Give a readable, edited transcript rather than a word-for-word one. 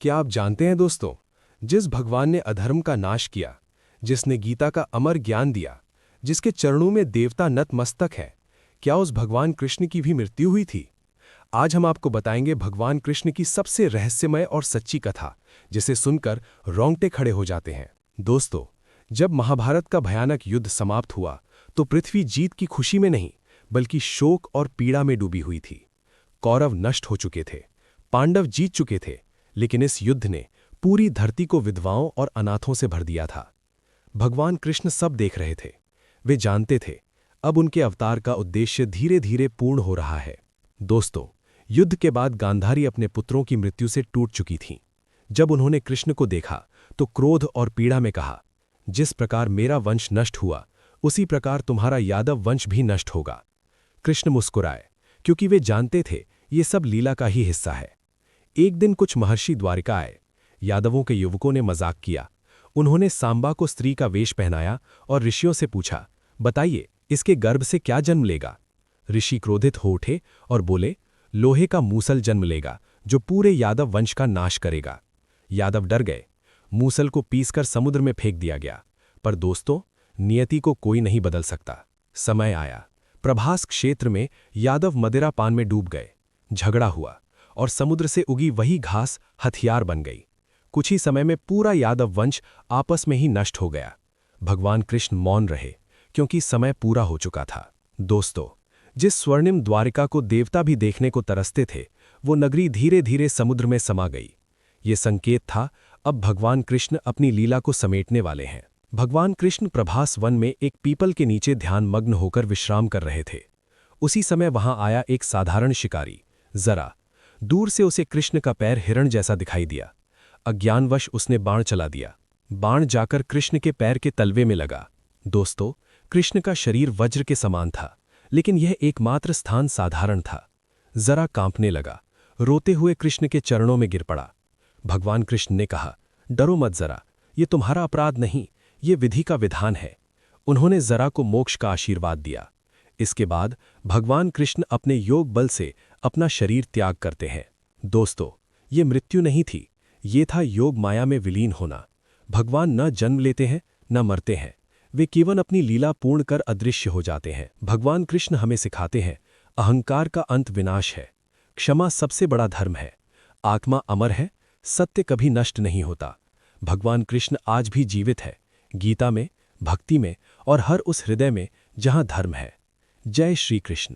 क्या आप जानते हैं दोस्तों, जिस भगवान ने अधर्म का नाश किया, जिसने गीता का अमर ज्ञान दिया, जिसके चरणों में देवता नतमस्तक है, क्या उस भगवान कृष्ण की भी मृत्यु हुई थी? आज हम आपको बताएंगे भगवान कृष्ण की सबसे रहस्यमय और सच्ची कथा, जिसे सुनकर रोंगटे खड़े हो जाते हैं। दोस्तों, जब महाभारत का भयानक युद्ध समाप्त हुआ तो पृथ्वी जीत की खुशी में नहीं बल्कि शोक और पीड़ा में डूबी हुई थी। कौरव नष्ट हो चुके थे, पांडव जीत चुके थे, लेकिन इस युद्ध ने पूरी धरती को विधवाओं और अनाथों से भर दिया था। भगवान कृष्ण सब देख रहे थे। वे जानते थे अब उनके अवतार का उद्देश्य धीरे धीरे पूर्ण हो रहा है। दोस्तों, युद्ध के बाद गांधारी अपने पुत्रों की मृत्यु से टूट चुकी थीं। जब उन्होंने कृष्ण को देखा तो क्रोध और पीड़ा में कहा, जिस प्रकार मेरा वंश नष्ट हुआ उसी प्रकार तुम्हारा यादव वंश भी नष्ट होगा। कृष्ण मुस्कुराए, क्योंकि वे जानते थे ये सब लीला का ही हिस्सा है। एक दिन कुछ महर्षि द्वारिका आए। यादवों के युवकों ने मजाक किया। उन्होंने सांबा को स्त्री का वेश पहनाया और ऋषियों से पूछा, बताइए इसके गर्भ से क्या जन्म लेगा? ऋषि क्रोधित हो उठे और बोले, लोहे का मूसल जन्म लेगा जो पूरे यादव वंश का नाश करेगा। यादव डर गए। मूसल को पीसकर समुद्र में फेंक दिया गया। पर दोस्तों, नियति को कोई नहीं बदल सकता। समय आया, प्रभास क्षेत्र में यादव मदिरा पान में डूब गए। झगड़ा हुआ और समुद्र से उगी वही घास हथियार बन गई। कुछ ही समय में पूरा यादव वंश आपस में ही नष्ट हो गया। भगवान कृष्ण मौन रहे, क्योंकि समय पूरा हो चुका था। दोस्तों, जिस स्वर्णिम द्वारिका को देवता भी देखने को तरसते थे, वो नगरी धीरे धीरे समुद्र में समा गई। ये संकेत था अब भगवान कृष्ण अपनी लीला को समेटने वाले हैं। भगवान कृष्ण प्रभास वन में एक पीपल के नीचे ध्यान मग्न होकर विश्राम कर रहे थे। उसी समय वहां आया एक साधारण शिकारी, जरा। दूर से उसे कृष्ण का पैर हिरण जैसा दिखाई दिया। अज्ञानवश उसने बाण चला दिया। बाण जाकर कृष्ण के पैर के तलवे में लगा। दोस्तों, कृष्ण का शरीर वज्र के समान था, लेकिन यह एकमात्र स्थान साधारण था। जरा कांपने लगा। रोते हुए कृष्ण के चरणों में गिर पड़ा। भगवान कृष्ण ने कहा, डरो मत जरा, ये तुम्हारा अपराध नहीं, ये विधि का विधान है। उन्होंने जरा को मोक्ष का आशीर्वाद दिया। इसके बाद भगवान कृष्ण अपने योग बल से अपना शरीर त्याग करते हैं। दोस्तों, ये मृत्यु नहीं थी, ये था योग माया में विलीन होना। भगवान न जन्म लेते हैं न मरते हैं, वे केवल अपनी लीला पूर्ण कर अदृश्य हो जाते हैं। भगवान कृष्ण हमें सिखाते हैं, अहंकार का अंत विनाश है, क्षमा सबसे बड़ा धर्म है, आत्मा अमर है, सत्य कभी नष्ट नहीं होता। भगवान कृष्ण आज भी जीवित है, गीता में, भक्ति में और हर उस हृदय में जहां धर्म है। जय श्री कृष्ण।